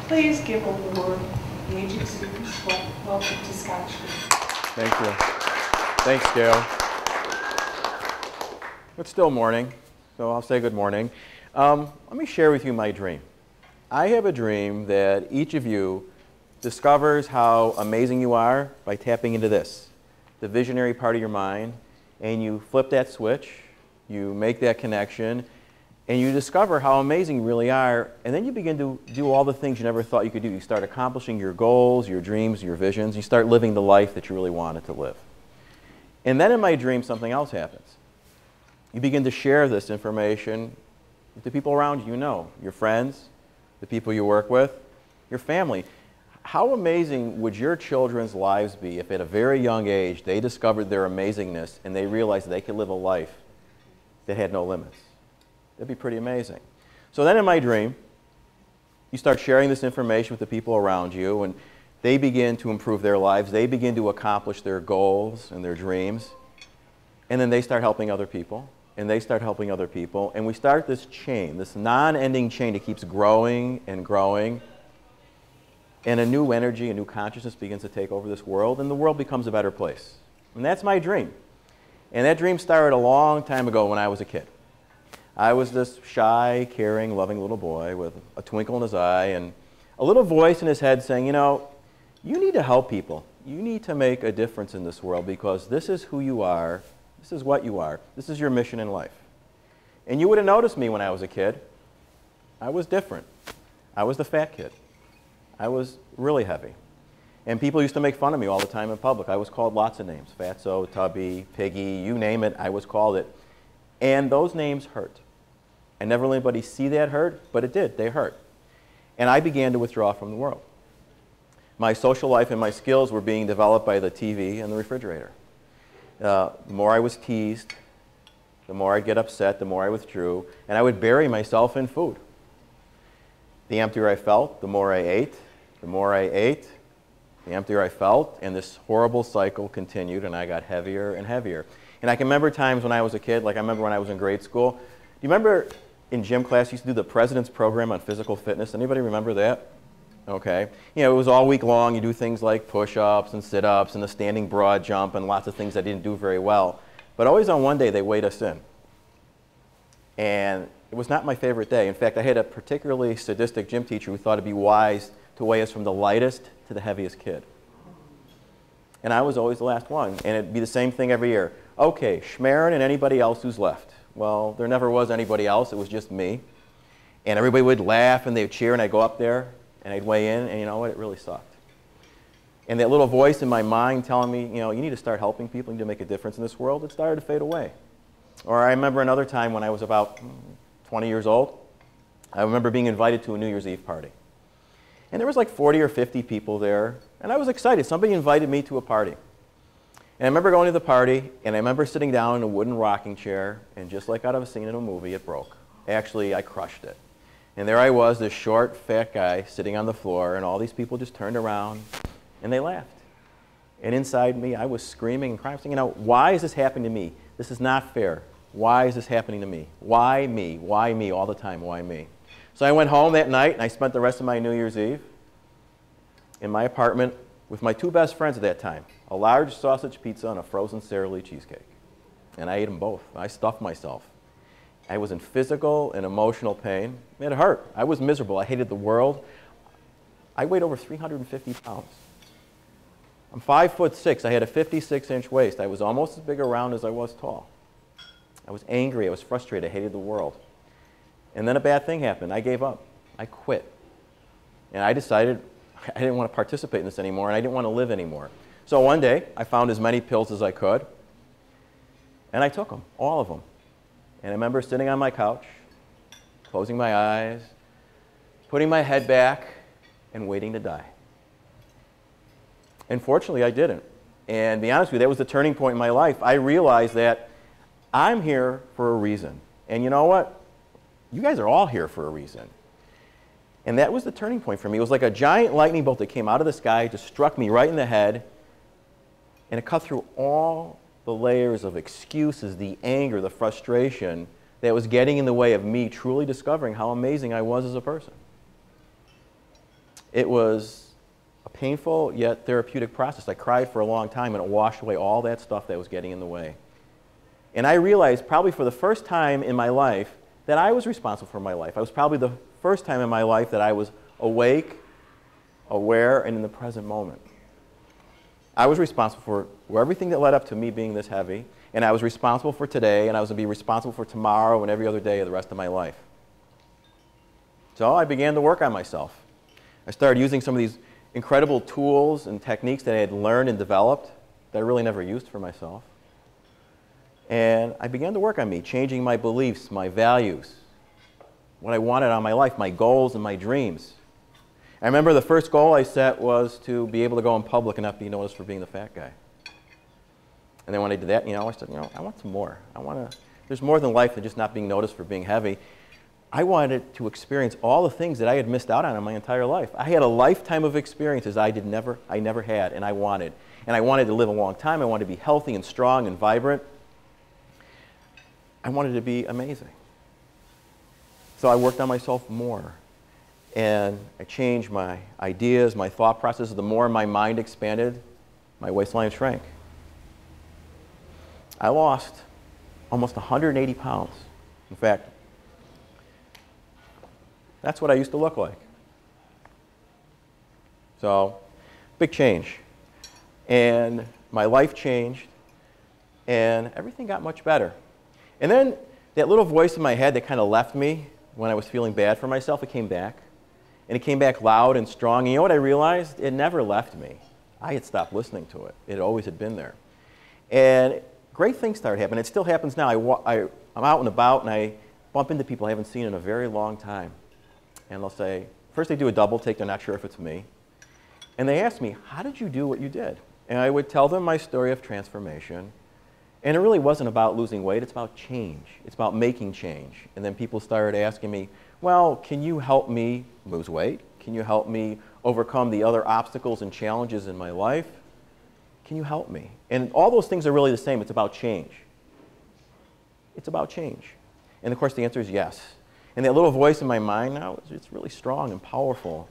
Please give a warm agency welcome to Scott Schmaren. Thank you. Thanks, Gail. It's still morning, so I'll say good morning. Let me share with you my dream. I have a dream that each of you discovers how amazing you are by tapping into this, the visionary part of your mind, and you flip that switch, you make that connection, and you discover how amazing you really are, and then you begin to do all the things you never thought you could do. You start accomplishing your goals, your dreams, your visions. You start living the life that you really wanted to live. And then in my dream, something else happens. You begin to share this information with the people around you know, your friends, the people you work with, your family. How amazing would your children's lives be if at a very young age they discovered their amazingness and they realized they could live a life that had no limits? That'd be pretty amazing. So then in my dream, you start sharing this information with the people around you, and they begin to improve their lives. They begin to accomplish their goals and their dreams. And then they start helping other people, and they start helping other people. And we start this chain, this non-ending chain that keeps growing and growing. And a new energy, a new consciousness begins to take over this world, and the world becomes a better place. And that's my dream. And that dream started a long time ago when I was a kid. I was this shy, caring, loving little boy with a twinkle in his eye and a little voice in his head saying, you know, you need to help people. You need to make a difference in this world because this is who you are. This is what you are. This is your mission in life. And you would have noticed me when I was a kid. I was different. I was the fat kid. I was really heavy. And people used to make fun of me all the time in public. I was called lots of names. Fatso, Tubby, Piggy, you name it, I was called it. And those names hurt. I never let anybody see that hurt, but it did. They hurt. And I began to withdraw from the world. My social life and my skills were being developed by the TV and the refrigerator. The more I was teased, the more I'd get upset, the more I withdrew, and I would bury myself in food. The emptier I felt, the more I ate. The more I ate, the emptier I felt, and this horrible cycle continued, and I got heavier and heavier. And I can remember times when I was a kid, like I remember when I was in grade school. Do you remember in gym class, you used to do the President's Program on physical fitness? Anybody remember that? Okay. You know, it was all week long. You do things like push-ups and sit-ups and the standing broad jump and lots of things I didn't do very well. But always on one day, they weighed us in. And it was not my favorite day. In fact, I had a particularly sadistic gym teacher who thought it'd be wise to weigh us from the lightest to the heaviest kid. And I was always the last one. And it'd be the same thing every year. Okay, Schmaren and anybody else who's left. Well, there never was anybody else. It was just me. And everybody would laugh and they'd cheer, and I'd go up there and I'd weigh in, and you know what? It really sucked. And that little voice in my mind telling me, you know, you need to start helping people, you need to make a difference in this world, it started to fade away. Or I remember another time when I was about 20 years old. I remember being invited to a New Year's Eve party. And there was like 40 or 50 people there, and I was excited. Somebody invited me to a party. And I remember going to the party, and I remember sitting down in a wooden rocking chair, and just like out of a scene in a movie, it broke. Actually, I crushed it. And there I was, this short, fat guy sitting on the floor, and all these people just turned around, and they laughed. And inside me, I was screaming and crying, saying, you know, why is this happening to me? This is not fair. Why is this happening to me? Why me? Why me all the time? Why me? So I went home that night, and I spent the rest of my New Year's Eve in my apartment with my two best friends at that time, a large sausage pizza and a frozen Sara Lee cheesecake. And I ate them both. I stuffed myself. I was in physical and emotional pain. It hurt. I was miserable. I hated the world. I weighed over 350 pounds. I'm 5'6". I had a 56-inch waist. I was almost as big around as I was tall. I was angry. I was frustrated. I hated the world. And then a bad thing happened. I gave up. I quit. And I decided I didn't want to participate in this anymore, and I didn't want to live anymore. So one day, I found as many pills as I could, and I took them, all of them. And I remember sitting on my couch, closing my eyes, putting my head back, and waiting to die. And fortunately, I didn't. And to be honest with you, that was the turning point in my life. I realized that I'm here for a reason. And you know what? You guys are all here for a reason. And that was the turning point for me. It was like a giant lightning bolt that came out of the sky, just struck me right in the head, and it cut through all the layers of excuses, the anger, the frustration that was getting in the way of me truly discovering how amazing I was as a person. It was a painful yet therapeutic process. I cried for a long time, and it washed away all that stuff that was getting in the way. And I realized probably for the first time in my life that I was responsible for my life. I was probably the first time in my life that I was awake, aware, and in the present moment. I was responsible for everything that led up to me being this heavy, and I was responsible for today, and I was going to be responsible for tomorrow and every other day of the rest of my life. So I began to work on myself. I started using some of these incredible tools and techniques that I had learned and developed that I really never used for myself. And I began to work on me, changing my beliefs, my values, what I wanted out of my life, my goals and my dreams. I remember the first goal I set was to be able to go in public and not be noticed for being the fat guy. And then when I did that, I said, I want some more. There's more than life than just not being noticed for being heavy. I wanted to experience all the things that I had missed out on in my entire life. I had a lifetime of experiences I never had, and I wanted. And I wanted to live a long time. I wanted to be healthy and strong and vibrant. I wanted to be amazing. So I worked on myself more. And I changed my ideas, my thought processes. The more my mind expanded, my waistline shrank. I lost almost 180 pounds. In fact, that's what I used to look like. So, big change. And my life changed, and everything got much better. And then that little voice in my head that kind of left me when I was feeling bad for myself, it came back. And it came back loud and strong. And you know what I realized? It never left me. I had stopped listening to it. It always had been there. And great things started happening. It still happens now. I'm out and about, and I bump into people I haven't seen in a very long time. And they'll say, first they do a double take. They're not sure if it's me. And they ask me, how did you do what you did? And I would tell them my story of transformation. And it really wasn't about losing weight. It's about change. It's about making change. And then people started asking me, well, can you help me lose weight? Can you help me overcome the other obstacles and challenges in my life? Can you help me? And all those things are really the same. It's about change. It's about change. And of course, the answer is yes. And that little voice in my mind now, it's really strong and powerful.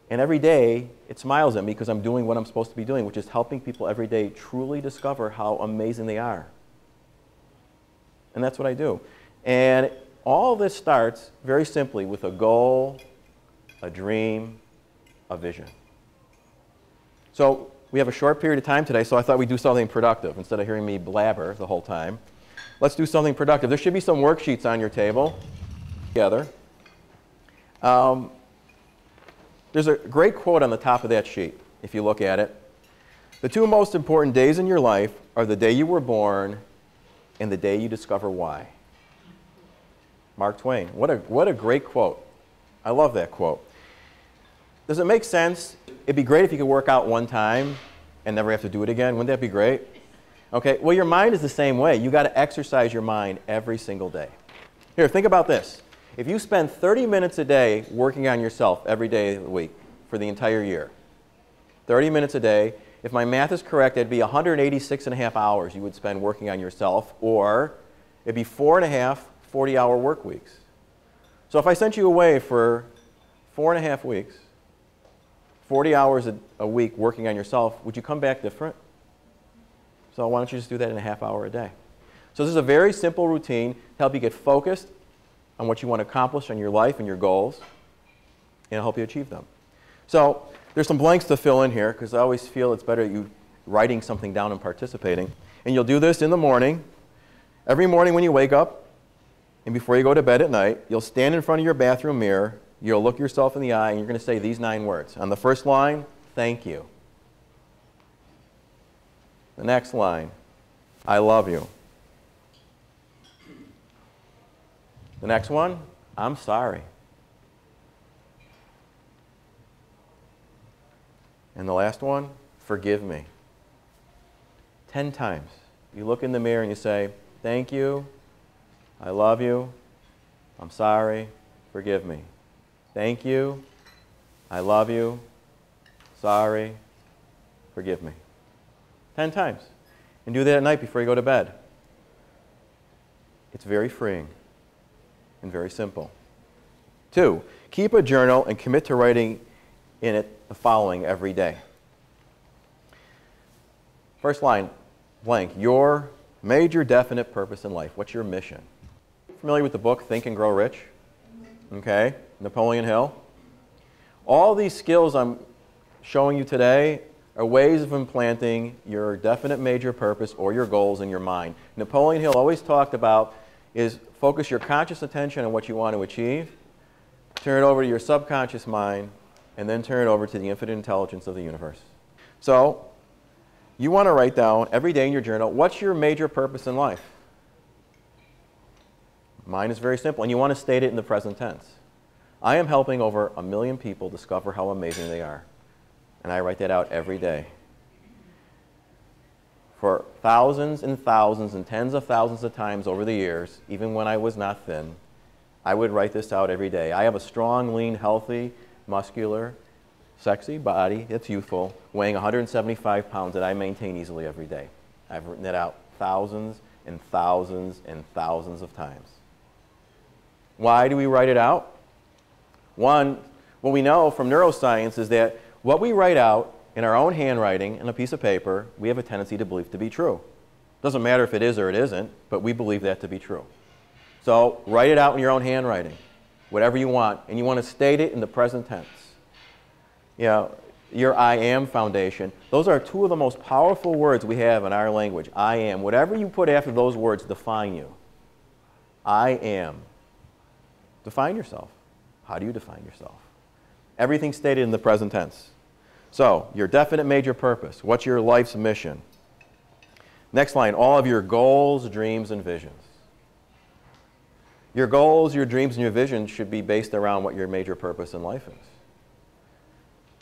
And every day, it smiles at me because I'm doing what I'm supposed to be doing, which is helping people every day truly discover how amazing they are. And that's what I do. And all this starts very simply with a goal, a dream, a vision. So we have a short period of time today, so I thought we'd do something productive instead of hearing me blabber the whole time. Let's do something productive. There should be some worksheets on your table together. There's a great quote on the top of that sheet, if you look at it. The two most important days in your life are the day you were born and the day you discover why. Mark Twain. What a great quote. I love that quote. Does it make sense? It'd be great if you could work out one time and never have to do it again. Wouldn't that be great? Okay, well, your mind is the same way. You've got to exercise your mind every single day. Here, think about this. If you spend 30 minutes a day working on yourself every day of the week for the entire year, 30 minutes a day, if my math is correct, it'd be 186 and a half hours you would spend working on yourself, or it'd be 4.5 40-hour work weeks. So if I sent you away for 4.5 weeks, 40 hours a week working on yourself, would you come back different? So why don't you just do that in a half hour a day? So this is a very simple routine to help you get focused on what you want to accomplish in your life and your goals, and it'll help you achieve them. So there's some blanks to fill in here, because I always feel it's better you writing something down and participating. And you'll do this in the morning. Every morning when you wake up, and before you go to bed at night, you'll stand in front of your bathroom mirror, you'll look yourself in the eye, and you're going to say these 9 words. On the first line, thank you. The next line, I love you. The next one, I'm sorry. And the last one, forgive me. 10 times. You look in the mirror and you say, thank you, I love you, I'm sorry, forgive me. Thank you, I love you, sorry, forgive me. 10 times. And do that at night before you go to bed. It's very freeing and very simple. 2, keep a journal and commit to writing in it the following every day. First line, blank, your major definite purpose in life. What's your mission? Familiar with the book Think and Grow Rich? Okay, Napoleon Hill. All these skills I'm showing you today are ways of implanting your definite major purpose or your goals in your mind. Napoleon Hill always talked about is focus your conscious attention on what you want to achieve, turn it over to your subconscious mind, and then turn it over to the infinite intelligence of the universe. So, you want to write down every day in your journal, what's your major purpose in life? Mine is very simple, and you want to state it in the present tense. I am helping over 1 million people discover how amazing they are. And I write that out every day. For thousands and thousands and tens of thousands of times over the years, even when I was not thin, I would write this out every day. I have a strong, lean, healthy, muscular, sexy body that's youthful, weighing 175 pounds that I maintain easily every day. I've written that out thousands and thousands and thousands of times. Why do we write it out? One, what we know from neuroscience is that what we write out in our own handwriting on a piece of paper, we have a tendency to believe to be true. Doesn't matter if it is or it isn't, but we believe that to be true. So write it out in your own handwriting, whatever you want, and you want to state it in the present tense. You know, your I am foundation, those are two of the most powerful words we have in our language. I am. Whatever you put after those words define you. I am. Define yourself. How do you define yourself? Everything stated in the present tense. So, your definite major purpose. What's your life's mission? Next line, all of your goals, dreams, and visions. Your goals, your dreams, and your visions should be based around what your major purpose in life is.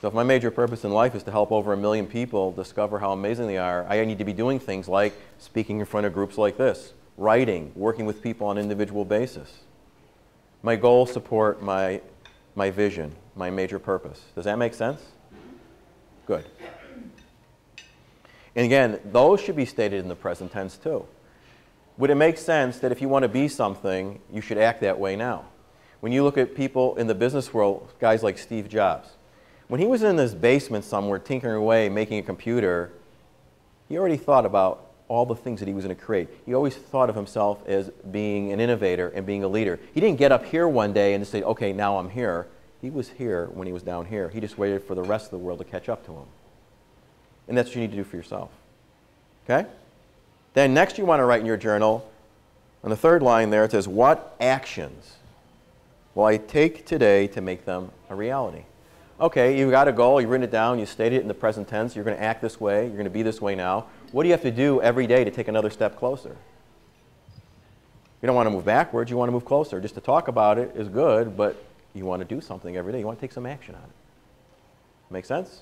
So if my major purpose in life is to help over 1 million people discover how amazing they are, I need to be doing things like speaking in front of groups like this, writing, working with people on an individual basis. My goals support my vision, my major purpose. Does that make sense? Good. And again, those should be stated in the present tense too. Would it make sense that if you want to be something, you should act that way now? When you look at people in the business world, guys like Steve Jobs, when he was in his basement somewhere tinkering away, making a computer, he already thought about all the things that he was going to create. He always thought of himself as being an innovator and being a leader. He didn't get up here one day and say, okay, now I'm here. He was here when he was down here. He just waited for the rest of the world to catch up to him. And that's what you need to do for yourself. Okay? Then next you want to write in your journal, on the third line there, it says, what actions will I take today to make them a reality? Okay, you've got a goal, you've written it down, you stated it in the present tense, you're going to act this way, you're going to be this way now. What do you have to do every day to take another step closer? You don't want to move backwards, you want to move closer. Just to talk about it is good, but you want to do something every day. You want to take some action on it. Make sense?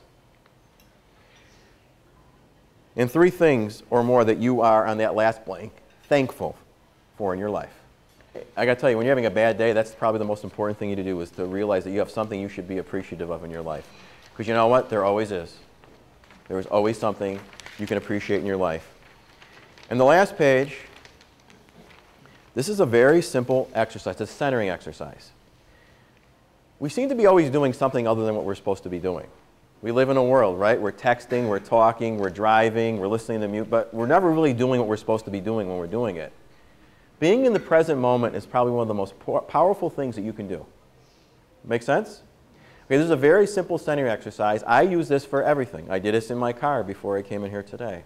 And 3 things or more that you are, on that last blank, thankful for in your life. I got to tell you, when you're having a bad day, that's probably the most important thing you to do, is to realize that you have something you should be appreciative of in your life. Because you know what? There always is. There is always something you can appreciate in your life. And the last page, this is a very simple exercise. It's a centering exercise. We seem to be always doing something other than what we're supposed to be doing. We live in a world, right? We're texting, we're talking, we're driving, we're listening to music, but we're never really doing what we're supposed to be doing when we're doing it. Being in the present moment is probably one of the most powerful things that you can do. Make sense? Okay, this is a very simple centering exercise. I use this for everything. I did this in my car before I came in here today.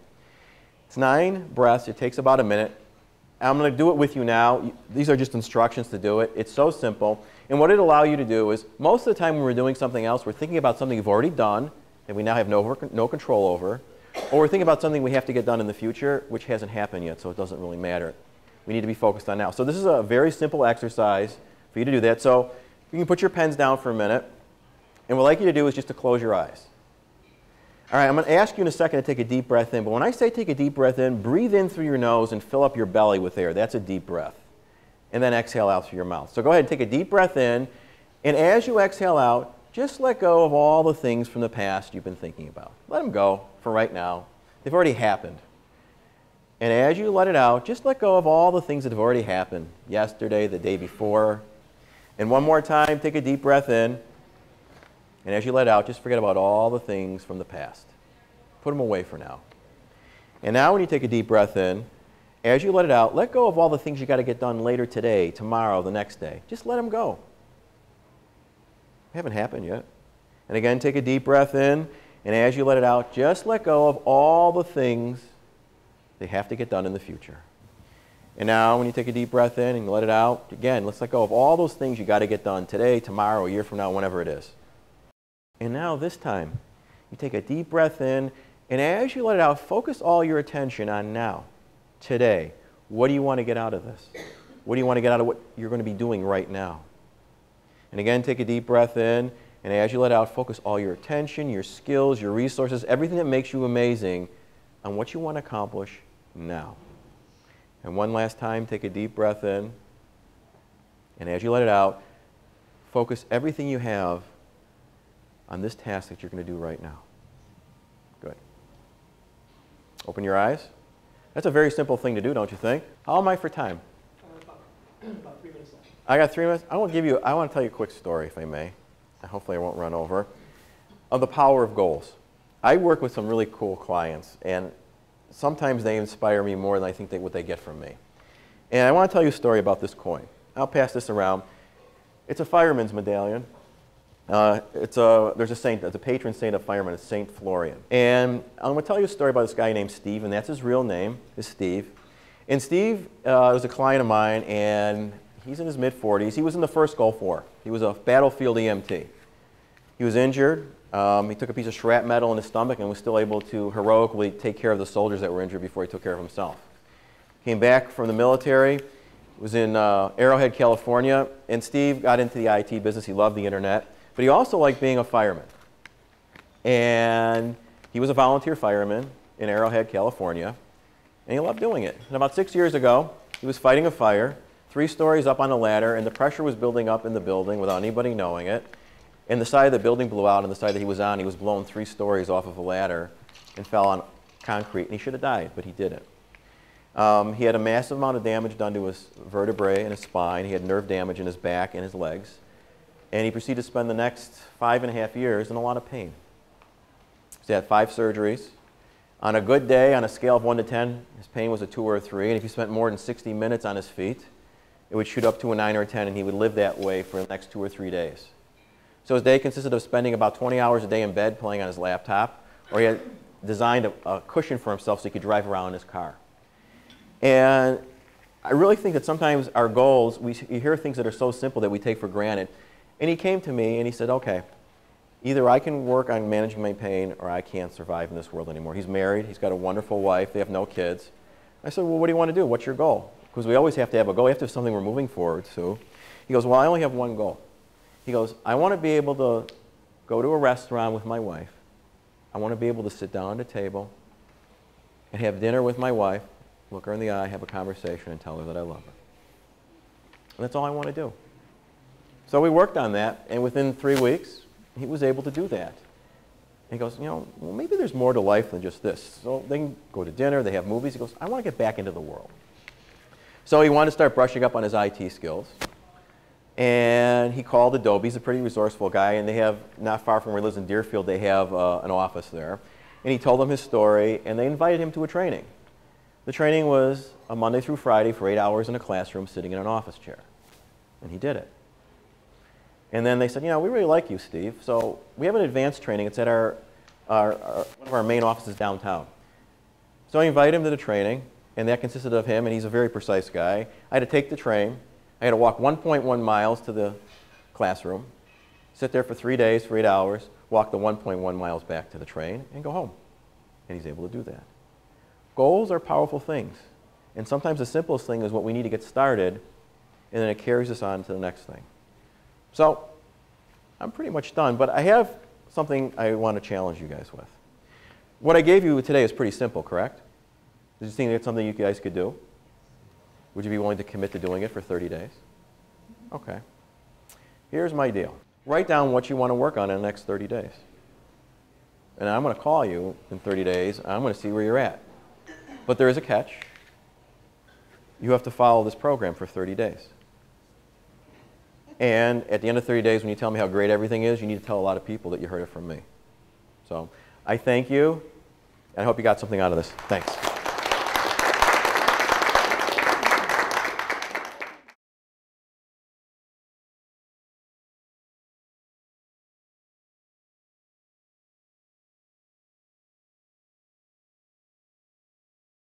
It's 9 breaths. It takes about a minute. I'm going to do it with you now. These are just instructions to do it. It's so simple. And what it'll allow you to do is, most of the time when we're doing something else, we're thinking about something you've already done that we now have no control over, or we're thinking about something we have to get done in the future, which hasn't happened yet, so it doesn't really matter. We need to be focused on now. So this is a very simple exercise for you to do that. So you can put your pens down for a minute. And what I'd like you to do is just to close your eyes. All right, I'm going to ask you in a second to take a deep breath in. But when I say take a deep breath in, breathe in through your nose and fill up your belly with air. That's a deep breath. And then exhale out through your mouth. So go ahead and take a deep breath in. And as you exhale out, just let go of all the things from the past you've been thinking about. Let them go for right now. They've already happened. And as you let it out, just let go of all the things that have already happened, yesterday, the day before. And one more time, take a deep breath in. And as you let out, just forget about all the things from the past. Put them away for now. And now when you take a deep breath in, as you let it out, let go of all the things you got to get done later today, tomorrow, the next day. Just let them go. They haven't happened yet. And again, take a deep breath in, and as you let it out, just let go of all the things they have to get done in the future. And now when you take a deep breath in and let it out, again, let's let go of all those things you got to get done today, tomorrow, a year from now, whenever it is. And now this time, you take a deep breath in, and as you let it out, focus all your attention on now, today. What do you want to get out of this? What do you want to get out of what you're going to be doing right now? And again, take a deep breath in, and as you let out, focus all your attention, your skills, your resources, everything that makes you amazing on what you want to accomplish now. And one last time, take a deep breath in, and as you let it out, focus everything you have on this task that you're going to do right now. Good. Open your eyes. That's a very simple thing to do, don't you think? How am I for time? About 3 minutes left. I got 3 minutes. I want to tell you a quick story, if I may. Hopefully I won't run over. Of the power of goals. I work with some really cool clients, and sometimes they inspire me more than I think what they get from me. And I want to tell you a story about this coin. I'll pass this around. It's a fireman's medallion. There's a patron saint of firemen, it's Saint Florian. And I'm going to tell you a story about this guy named Steve, and that's his real name, is Steve. And Steve was a client of mine, and he's in his mid-40s. He was in the first Gulf War. He was a battlefield EMT. He was injured. He took a piece of shrapnel in his stomach and was still able to heroically take care of the soldiers that were injured before he took care of himself. Came back from the military, was in Arrowhead, California, and Steve got into the IT business. He loved the internet, but he also liked being a fireman. And he was a volunteer fireman in Arrowhead, California, and he loved doing it. And about 6 years ago, he was fighting a fire, 3 stories up on a ladder, and the pressure was building up in the building without anybody knowing it. And the side of the building blew out, and the side that he was on, he was blown 3 stories off of a ladder and fell on concrete, and he should have died, but he didn't. He had a massive amount of damage done to his vertebrae and his spine. He had nerve damage in his back and his legs. And he proceeded to spend the next 5.5 years in a lot of pain. He had 5 surgeries. On a good day, on a scale of 1 to 10, his pain was a 2 or a 3. And if he spent more than 60 minutes on his feet, it would shoot up to a 9 or a 10, and he would live that way for the next 2 or 3 days. So his day consisted of spending about 20 hours a day in bed playing on his laptop, or he had designed a cushion for himself so he could drive around in his car. And I really think that sometimes our goals, you hear things that are so simple that we take for granted. And he came to me and he said, okay, either I can work on managing my pain or I can't survive in this world anymore. He's married, he's got a wonderful wife, they have no kids. I said, well, what do you want to do? What's your goal? Because we always have to have a goal. We have to have something we're moving forward to. He goes, well, I only have one goal. He goes, I want to be able to go to a restaurant with my wife. I want to be able to sit down at a table and have dinner with my wife, look her in the eye, have a conversation, and tell her that I love her. And that's all I want to do. So we worked on that, and within 3 weeks, he was able to do that. And he goes, you know, well, maybe there's more to life than just this. So they can go to dinner, they have movies. He goes, I want to get back into the world. So he wanted to start brushing up on his IT skills. And he called Adobe. He's a pretty resourceful guy, and they have, not far from where he lives in Deerfield, they have an office there. And he told them his story, and they invited him to a training. The training was a Monday through Friday for 8 hours in a classroom sitting in an office chair. And he did it. And then they said, you know, we really like you, Steve. So we have an advanced training. It's at one of our main offices downtown. So I invited him to the training, and that consisted of him, and he's a very precise guy. I had to take the train. I had to walk 1.1 miles to the classroom, sit there for 3 days for 8 hours, walk the 1.1 miles back to the train, and go home. And he's able to do that. Goals are powerful things. And sometimes the simplest thing is what we need to get started, and then it carries us on to the next thing. So I'm pretty much done, but I have something I want to challenge you guys with. What I gave you today is pretty simple, correct? Did you think it's something you guys could do? Would you be willing to commit to doing it for 30 days? Okay. Here's my deal. Write down what you want to work on in the next 30 days. And I'm going to call you in 30 days. I'm going to see where you're at. But there is a catch. You have to follow this program for 30 days. And at the end of 30 days, when you tell me how great everything is, you need to tell a lot of people that you heard it from me. So I thank you, and I hope you got something out of this. Thanks.